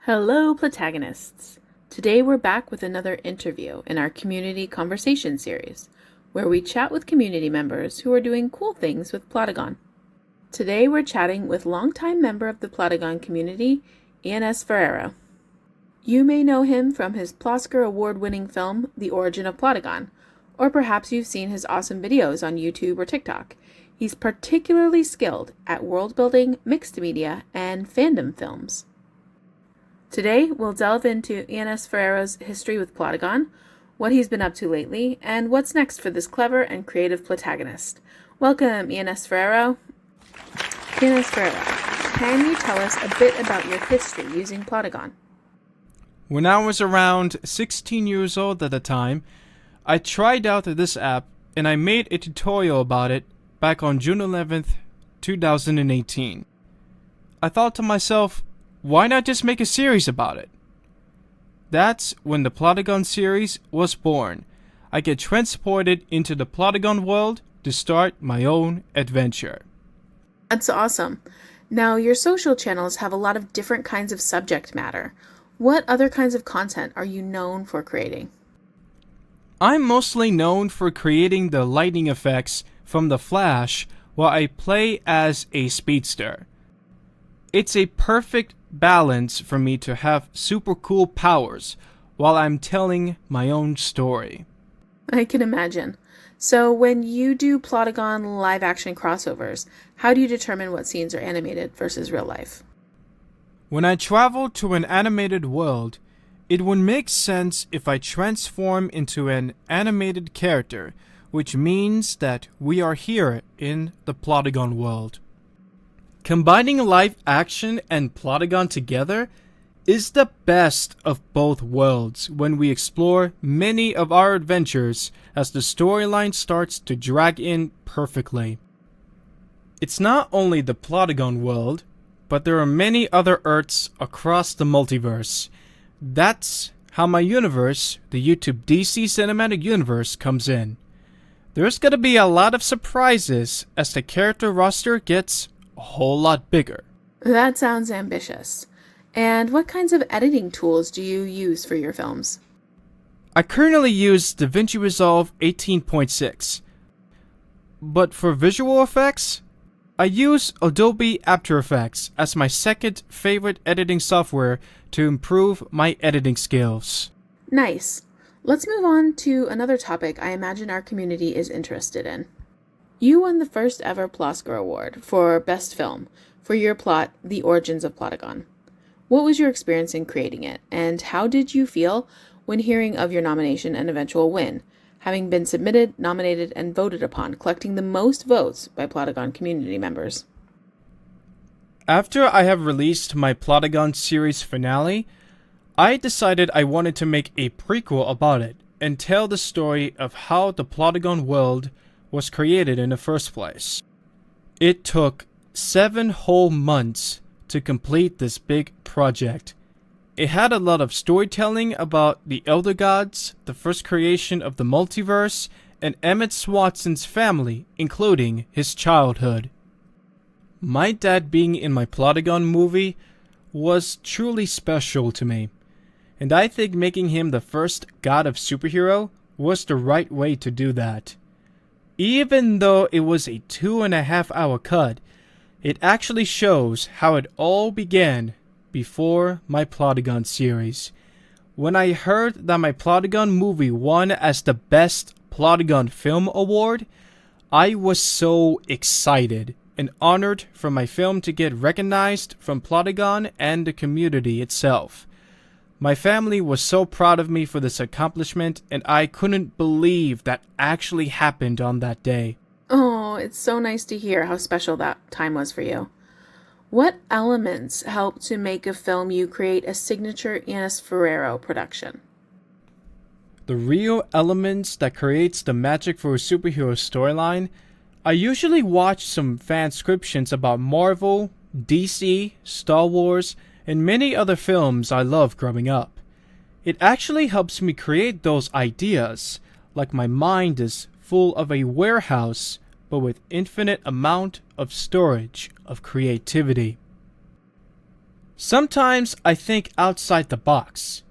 Hello, Plotagonists! Today we're back with another interview in our community conversation series, where we chat with community members who are doing cool things with Plotagon. Today we're chatting with longtime member of the Plotagon community, ENSFERRERO. You may know him from his Ploscar-Award-winning film, The Origin of Plotagon, or perhaps you've seen his awesome videos on YouTube or TikTok. He's particularly skilled at world-building, mixed media, and fandom films. Today, we'll delve into ENSFERRERO's history with Plotagon, what he's been up to lately, and what's next for this clever and creative Plotagonist. Welcome, ENSFERRERO. ENSFERRERO, can you tell us a bit about your history using Plotagon? When I was around 16 years old at the time, I tried out this app and I made a tutorial about it back on June 11th, 2018. I thought to myself, why not just make a series about it? That's when the Plotagon series was born. I get transported into the Plotagon world to start my own adventure. That's awesome. Now, your social channels have a lot of different kinds of subject matter. What other kinds of content are you known for creating? I'm mostly known for creating the lightning effects from the Flash while I play as a speedster. It's a perfect balance for me to have super cool powers while I'm telling my own story. I can imagine. So when you do Plotagon live-action crossovers, how do you determine what scenes are animated versus real life? When I travel to an animated world, it would make sense if I transform into an animated character, which means that we are here in the Plotagon world. Combining live action and Plotagon together is the best of both worlds when we explore many of our adventures as the storyline starts to drag in perfectly. It's not only the Plotagon world, but there are many other Earths across the multiverse. That's how my universe, the YouTube DC Cinematic Universe, comes in. There's gonna be a lot of surprises as the character roster gets a whole lot bigger. That sounds ambitious. And what kinds of editing tools do you use for your films? I currently use Davinci Resolve 18.6. But for visual effects, I use Adobe After Effects as my second favorite editing software to improve my editing skills. Nice. Let's move on to another topic I imagine our community is interested in. You won the first ever Ploscar Award for Best Film for your plot, The Origins of Plotagon. What was your experience in creating it, and how did you feel when hearing of your nomination and eventual win, having been submitted, nominated, and voted upon, collecting the most votes by Plotagon community members? After I have released my Plotagon series finale, I decided I wanted to make a prequel about it and tell the story of how the Plotagon world was created in the first place. It took 7 whole months to complete this big project. It had a lot of storytelling about the Elder Gods, the first creation of the multiverse, and Emmett Swatson's family, including his childhood. My dad being in my Plotagon movie was truly special to me, and I think making him the first god of superhero was the right way to do that. Even though it was a 2.5-hour cut, it actually shows how it all began before my Plotagon series. When I heard that my Plotagon movie won as the Best Plotagon Film Award, I was so excited and honored for my film to get recognized from Plotagon and the community itself. My family was so proud of me for this accomplishment, and I couldn't believe that actually happened on that day. Oh, it's so nice to hear how special that time was for you. What elements help to make a film you create a signature ENSFERRERO production? The real elements that creates the magic for a superhero storyline. I usually watch some fanscriptions about Marvel, DC, Star Wars, and many other films I loved growing up. It actually helps me create those ideas, like my mind is full of a warehouse, but with infinite amount of storage of creativity. Sometimes I think outside the box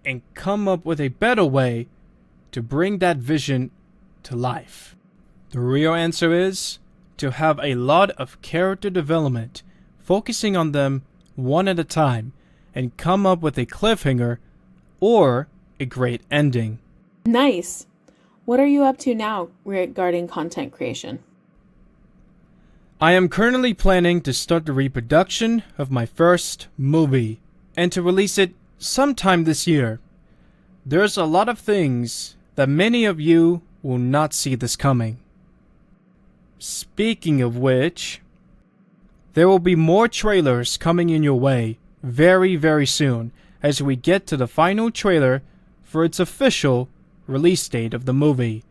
and come up with a better way to bring that vision to life. The real answer is to have a lot of character development, focusing on them one at a time, and come up with a cliffhanger or a great ending. Nice. What are you up to now regarding content creation? I am currently planning to start the reproduction of my first movie and to release it sometime this year. There's a lot of things that many of you will not see this coming. Speaking of which, there will be more trailers coming in your way very, very soon as we get to the final trailer for its official release date of the movie.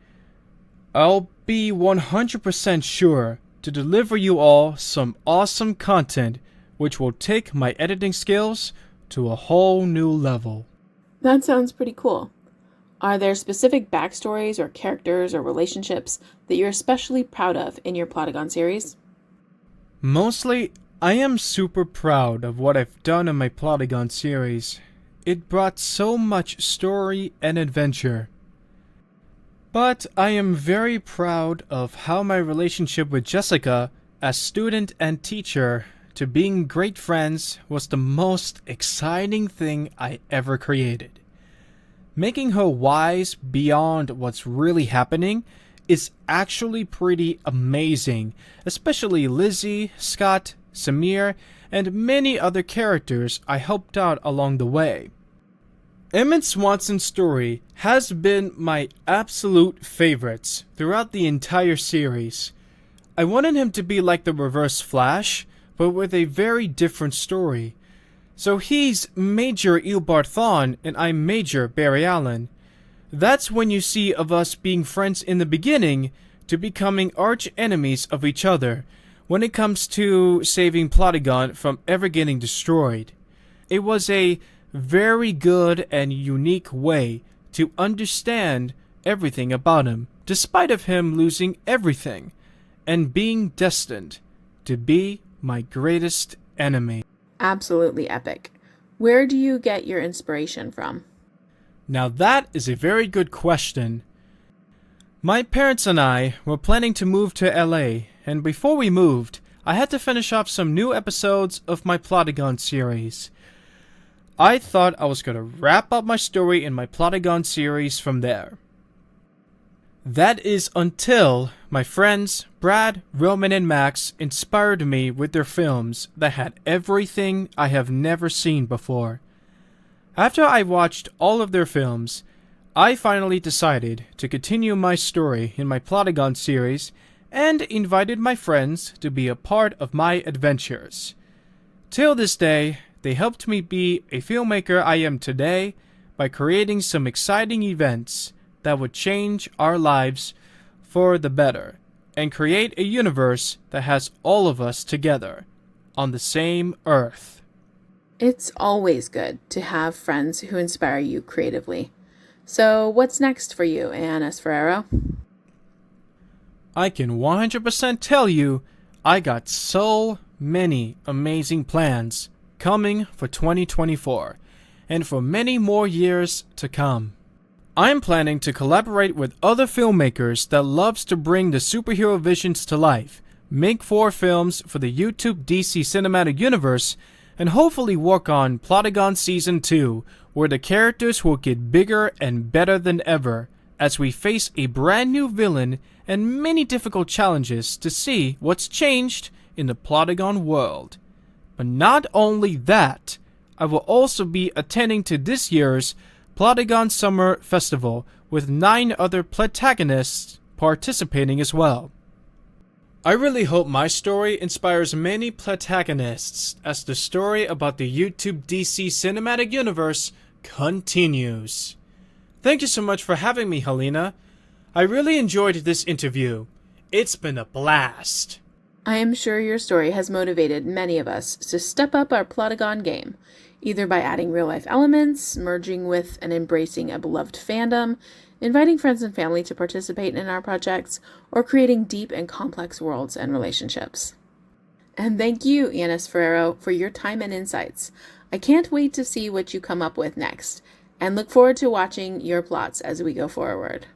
I'll be 100% sure to deliver you all some awesome content which will take my editing skills to a whole new level. That sounds pretty cool. Are there specific backstories or characters or relationships that you're especially proud of in your Plotagon series? Mostly, I am super proud of what I've done in my Plotagon series. It brought so much story and adventure. But I am very proud of how my relationship with Jessica, as student and teacher, to being great friends was the most exciting thing I ever created. Making her wise beyond what's really happening is actually pretty amazing, especially Lizzie, Scott, Samir, and many other characters I helped out along the way. Emmett Swanson's story has been my absolute favorites throughout the entire series. I wanted him to be like the Reverse Flash, but with a very different story. So he's Major Eobard Thawne and I'm Major Barry Allen. That's when you see of us being friends in the beginning to becoming arch enemies of each other when it comes to saving Plotagon from ever getting destroyed. It was a very good and unique way to understand everything about him, despite of him losing everything and being destined to be my greatest enemy. Absolutely epic. Where do you get your inspiration from? Now that is a very good question. My parents and I were planning to move to LA, and before we moved, I had to finish off some new episodes of my Plotagon series. I thought I was going to wrap up my story in my Plotagon series from there. That is until my friends Brad, Roman, and Max inspired me with their films that had everything I have never seen before. After I watched all of their films, I finally decided to continue my story in my Plotagon series and invited my friends to be a part of my adventures. Till this day, they helped me be a filmmaker I am today by creating some exciting events that would change our lives for the better and create a universe that has all of us together on the same earth. It's always good to have friends who inspire you creatively. So what's next for you, ENSFERRERO? I can 100% tell you I got so many amazing plans coming for 2024 and for many more years to come. I'm planning to collaborate with other filmmakers that loves to bring the superhero visions to life, make 4 films for the YouTube DC Cinematic Universe, and hopefully work on Plotagon Season 2, where the characters will get bigger and better than ever as we face a brand new villain and many difficult challenges to see what's changed in the Plotagon world. But not only that, I will also be attending to this year's Plotagon Summer Festival with 9 other Plotagonists participating as well. I really hope my story inspires many Plotagonists as the story about the YouTube DC Cinematic Universe continues. Thank you so much for having me, Helena. I really enjoyed this interview. It's been a blast. I am sure your story has motivated many of us to step up our Plotagon game, either by adding real-life elements, merging with and embracing a beloved fandom, inviting friends and family to participate in our projects, or creating deep and complex worlds and relationships. And thank you, ENSFERRERO, for your time and insights. I can't wait to see what you come up with next, and look forward to watching your plots as we go forward.